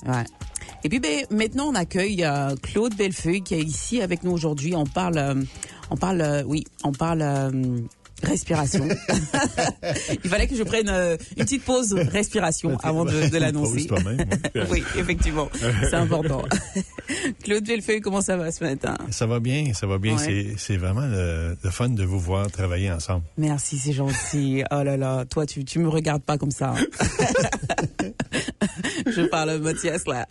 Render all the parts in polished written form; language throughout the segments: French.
Ouais. Et puis maintenant on accueille Claude Bellefeuille qui est ici avec nous aujourd'hui. On parle respiration. Il fallait que je prenne une petite pause respiration avant de l'annoncer. Pause toi-même. Oui, effectivement, c'est important. Claude Bellefeuille, comment ça va ce matin? Ça va bien. Ouais. C'est vraiment le fun de vous voir travailler ensemble. Merci, c'est gentil. Oh là là, toi tu me regardes pas comme ça. Je parle Mathias là.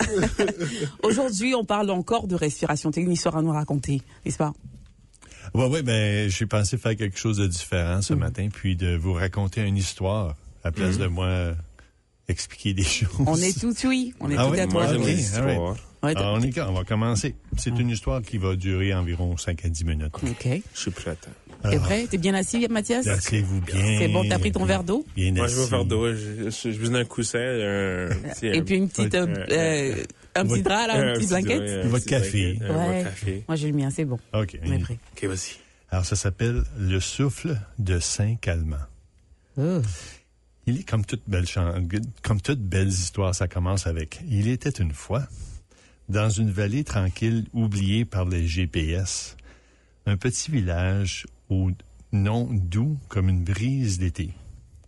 Aujourd'hui, on parle encore de respiration. Tu as une histoire à nous raconter, n'est-ce pas? Oui, j'ai pensé faire quelque chose de différent ce matin, puis de vous raconter une histoire à place de moi expliquer des choses. On est tout oui. On est tout à toi. On va commencer. C'est une histoire qui va durer environ 5 à 10 minutes. OK. Je suis prêt. T'es prêt? T'es bien assis, Mathias? Asseyez-vous bien. C'est bon, t'as pris ton verre d'eau? Bien assis. Moi, je veux un verre d'eau. J'ai besoin d'un coussin. Et puis une petite... un petit drap, là, une petite blanquette? Votre café. Ouais. Moi, j'ai le mien, c'est bon. OK. On est prêt. OK, vas-y. Alors, ça s'appelle Le souffle de Saint-Calmant. Oh. Il est comme toutes belles histoires, ça commence avec « Il était une fois, dans une vallée tranquille oubliée par les GPS, un petit village au nom doux comme une brise d'été,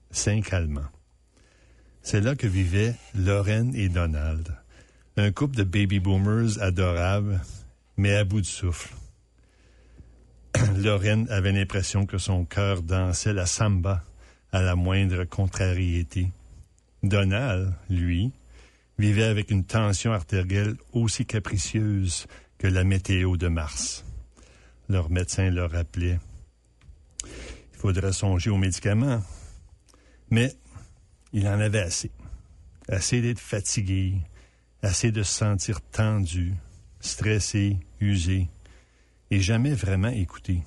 Saint-Calmant. C'est là que vivaient Lorraine et Donald, un couple de baby-boomers adorables, mais à bout de souffle. Lorraine avait l'impression que son cœur dansait la samba à la moindre contrariété. Donald, lui, vivait avec une tension artérielle aussi capricieuse que la météo de Mars. Leur médecin leur rappelait « Il faudrait songer aux médicaments. » Mais il en avait assez. Assez d'être fatigué, assez de se sentir tendu, stressé, usé, et jamais vraiment écouté.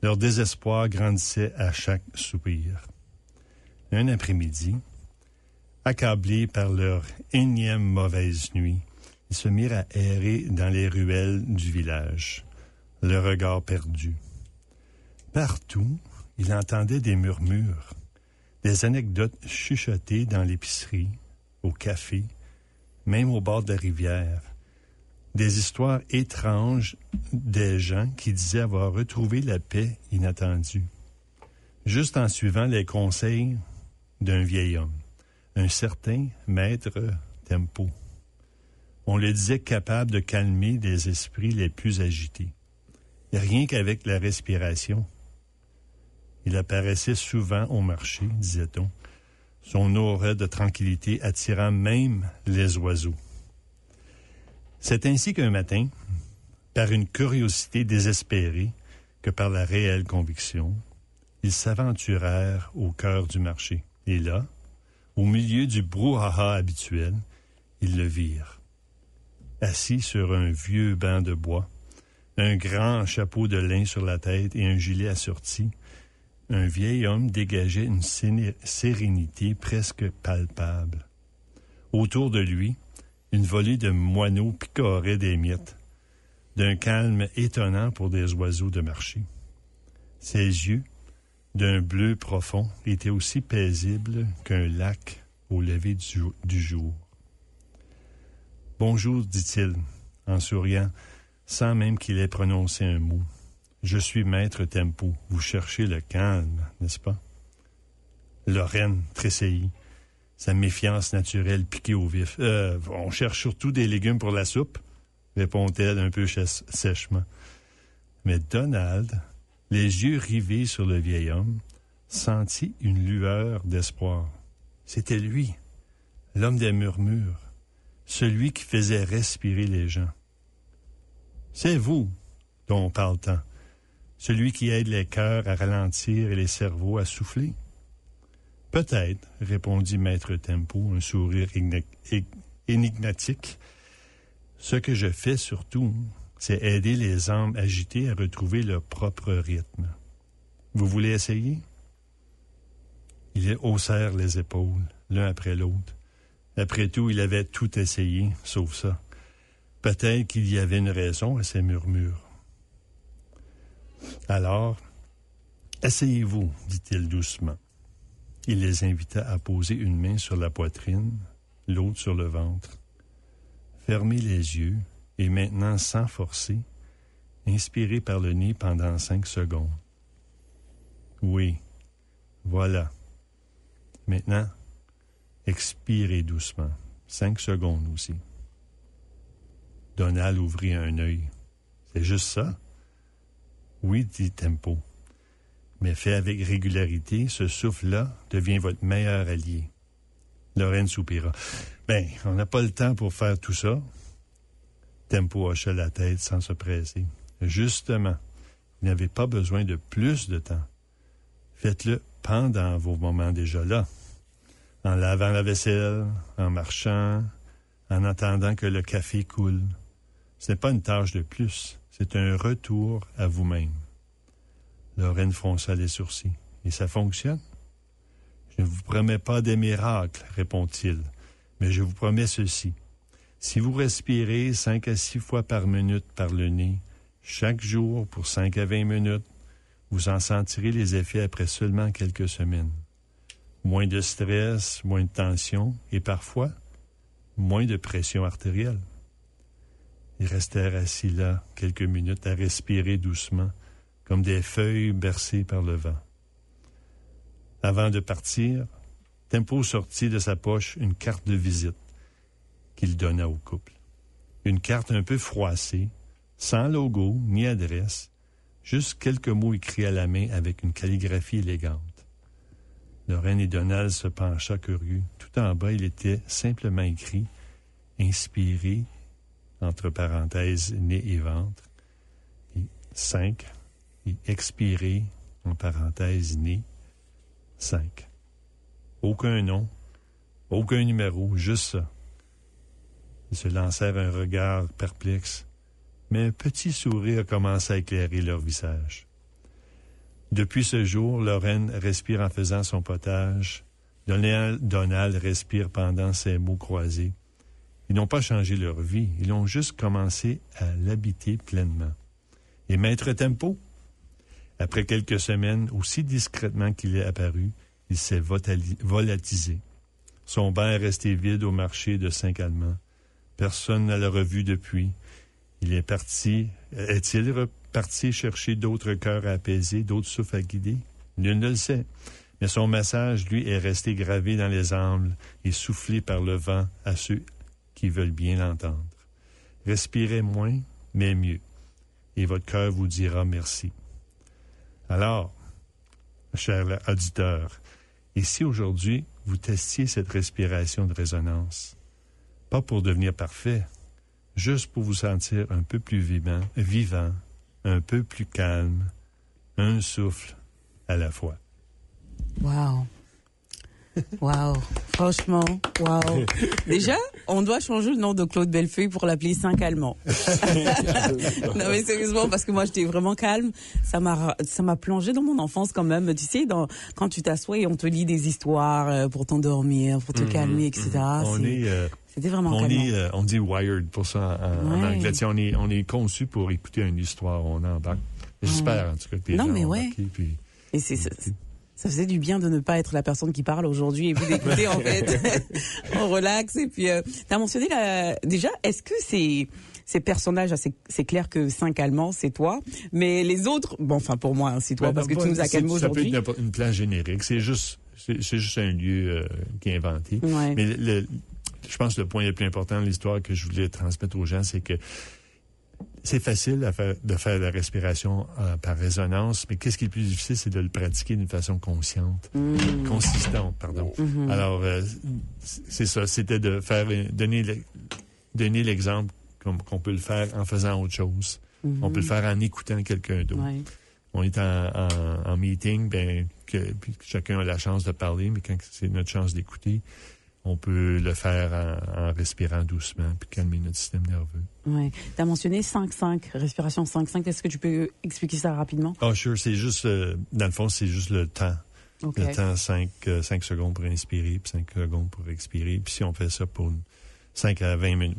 Leur désespoir grandissait à chaque soupir. Un après-midi, accablés par leur énième mauvaise nuit, ils se mirent à errer dans les ruelles du village, le regard perdu. Partout, ils entendaient des murmures, des anecdotes chuchotées dans l'épicerie, au café, même au bord de la rivière. Des histoires étranges des gens qui disaient avoir retrouvé la paix inattendue, juste en suivant les conseils d'un vieil homme, un certain maître Tempo. On le disait capable de calmer les esprits les plus agités. Rien qu'avec la respiration. Il apparaissait souvent au marché, disait-on, son aura de tranquillité attirant même les oiseaux. C'est ainsi qu'un matin, par une curiosité désespérée que par la réelle conviction, ils s'aventurèrent au cœur du marché. Et là, au milieu du brouhaha habituel, ils le virent. Assis sur un vieux banc de bois, un grand chapeau de lin sur la tête et un gilet assorti, un vieil homme dégageait une sérénité presque palpable. Autour de lui, une volée de moineaux picorait des miettes, d'un calme étonnant pour des oiseaux de marché. Ses yeux, d'un bleu profond, étaient aussi paisibles qu'un lac au lever du jour. « Bonjour, dit-il, en souriant, sans même qu'il ait prononcé un mot. Je suis maître Tempo. Vous cherchez le calme, n'est-ce pas? » Lorraine tressaillit, sa méfiance naturelle piquée au vif. « On cherche surtout des légumes pour la soupe, » répond-elle un peu sèchement. Mais Donald, les yeux rivés sur le vieil homme, sentit une lueur d'espoir. C'était lui, l'homme des murmures, celui qui faisait respirer les gens. C'est vous dont on parle tant, celui qui aide les cœurs à ralentir et les cerveaux à souffler. Peut-être, répondit Maître Tempo, un sourire énigmatique. Ce que je fais surtout, c'est aider les âmes agitées à retrouver leur propre rythme. Vous voulez essayer? Ils haussèrent les épaules, l'un après l'autre. Après tout, il avait tout essayé, sauf ça. Peut-être qu'il y avait une raison à ces murmures. Alors, asseyez-vous, dit-il doucement. Il les invita à poser une main sur la poitrine, l'autre sur le ventre. Fermez les yeux et maintenant, sans forcer, inspirez par le nez pendant 5 secondes. Oui, voilà. Maintenant, expirez doucement. 5 secondes aussi. Donald ouvrit un œil. C'est juste ça? Oui, dit Tempo. Mais fait avec régularité, ce souffle-là devient votre meilleur allié. Lorraine soupira. Ben, on n'a pas le temps pour faire tout ça. Tempo hocha la tête sans se presser. Justement, vous n'avez pas besoin de plus de temps. Faites-le pendant vos moments déjà là. En lavant la vaisselle, en marchant, en attendant que le café coule. Ce n'est pas une tâche de plus, c'est un retour à vous-même. Lorraine fronça les sourcils. Et ça fonctionne? Je ne vous promets pas des miracles, répond-il, mais je vous promets ceci. Si vous respirez 5 à 6 fois par minute par le nez, chaque jour pour 5 à 20 minutes, vous en sentirez les effets après seulement quelques semaines. Moins de stress, moins de tension et parfois moins de pression artérielle. Ils restèrent assis là quelques minutes à respirer doucement, comme des feuilles bercées par le vent. Avant de partir, Tempo sortit de sa poche une carte de visite qu'il donna au couple. Une carte un peu froissée, sans logo ni adresse, juste quelques mots écrits à la main avec une calligraphie élégante. Lorraine et Donald se pencha curieux. Tout en bas, il était simplement écrit « Inspirez » entre parenthèses, nez et ventre, et 5, et expirez, en parenthèses, nez, 5. Aucun nom, aucun numéro, juste ça. Ils se lancèrent un regard perplexe, mais un petit sourire commença à éclairer leur visage. Depuis ce jour, Lorraine respire en faisant son potage. Donald respire pendant ses mots croisés. Ils n'ont pas changé leur vie, ils ont juste commencé à l'habiter pleinement. Et Maître Tempo? Après quelques semaines, aussi discrètement qu'il est apparu, il s'est volatilisé. Son banc est resté vide au marché de Saint-Calment. Personne ne l'a revu depuis. Il est parti. Est-il reparti chercher d'autres cœurs à apaiser, d'autres souffles à guider? Nul ne le sait. Mais son message, lui, est resté gravé dans les âmes et soufflé par le vent à ceux qui veulent bien l'entendre. Respirez moins, mais mieux. Et votre cœur vous dira merci. Alors, chers auditeurs, et si aujourd'hui, vous testiez cette respiration de résonance, pas pour devenir parfait, juste pour vous sentir un peu plus vivant, un peu plus calme, un souffle à la fois. Wow. Wow. Franchement, wow. Déjà, on doit changer le nom de Claude Bellefeuille pour l'appeler Saint-Calment. Non mais sérieusement, parce que moi j'étais vraiment calme. Ça m'a plongé dans mon enfance quand même. Tu sais, quand tu t'assois et on te lit des histoires pour t'endormir, pour te calmer, etc. C'était vraiment calmant. On dit wired pour ça en anglais. On est conçu pour écouter une histoire. On embarque. J'espère en tout cas que les gens ont embarqué. Puis, et ça faisait du bien de ne pas être la personne qui parle aujourd'hui et puis d'écouter en fait. On relaxe et puis t'as mentionné déjà, est-ce que ces personnages, c'est clair que Saint-Calment, c'est toi, mais les autres, bon, enfin pour moi, c'est toi parce que tu nous as calmé aujourd'hui. Ça peut être une place générique, c'est juste un lieu qui est inventé. Ouais. Mais je pense que le point le plus important de l'histoire que je voulais transmettre aux gens, c'est que c'est facile de faire la respiration par résonance, mais qu'est-ce qui est le plus difficile, c'est de le pratiquer d'une façon consistante, pardon. Alors, c'est ça, c'était de donner l'exemple qu'on peut le faire en faisant autre chose. On peut le faire en écoutant quelqu'un d'autre. Ouais. On est en meeting, puis chacun a la chance de parler, mais quand c'est notre chance d'écouter, on peut le faire en respirant doucement puis calmer notre système nerveux. Oui. Tu as mentionné 5-5, respiration 5-5. Est-ce que tu peux expliquer ça rapidement? Ah, sure. C'est juste, dans le fond, c'est juste le temps. Okay. Le temps, 5 secondes pour inspirer puis 5 secondes pour expirer. Puis si on fait ça pour 5 à 20 minutes,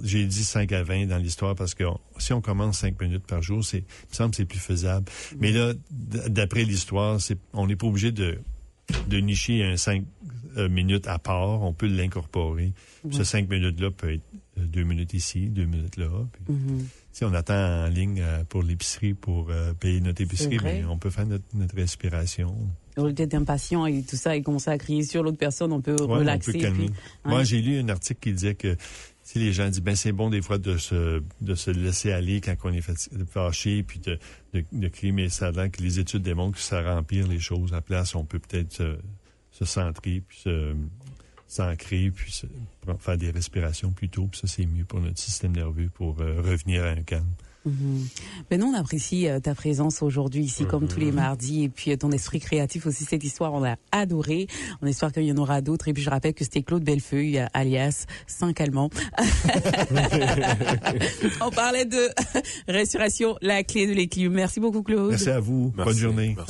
j'ai dit 5 à 20 dans l'histoire parce que si on commence 5 minutes par jour, il me semble que c'est plus faisable. Mais là, d'après l'histoire, on n'est pas obligé de nicher minutes à part, on peut l'incorporer. Ouais. Ce 5 minutes-là peut être 2 minutes ici, 2 minutes là. Puis, si on attend en ligne pour l'épicerie pour payer notre épicerie, mais on peut faire notre respiration. Au lieu d'être impatient et tout ça, et commencer à crier sur l'autre personne, on peut relaxer. On peut calmer. Puis, Moi, j'ai lu un article qui disait que si les gens disent, c'est bon des fois de se laisser aller quand on est fâché, puis de crier, mais ça a l'air que les études démontrent que ça empire les choses. À la place, on peut peut-être se centrer, puis s'ancrer, puis faire des respirations plus tôt. Puis ça, c'est mieux pour notre système nerveux pour revenir à un calme. Ben nous, on apprécie ta présence aujourd'hui ici, comme tous les mardis, et puis ton esprit créatif aussi. Cette histoire, on a adoré. On espère qu'il y en aura d'autres. Et puis, je rappelle que c'était Claude Bellefeuille, alias Saint-Calmant. On parlait de respiration, la clé de l'équilibre. Merci beaucoup, Claude. Merci à vous. Bonne journée. Merci.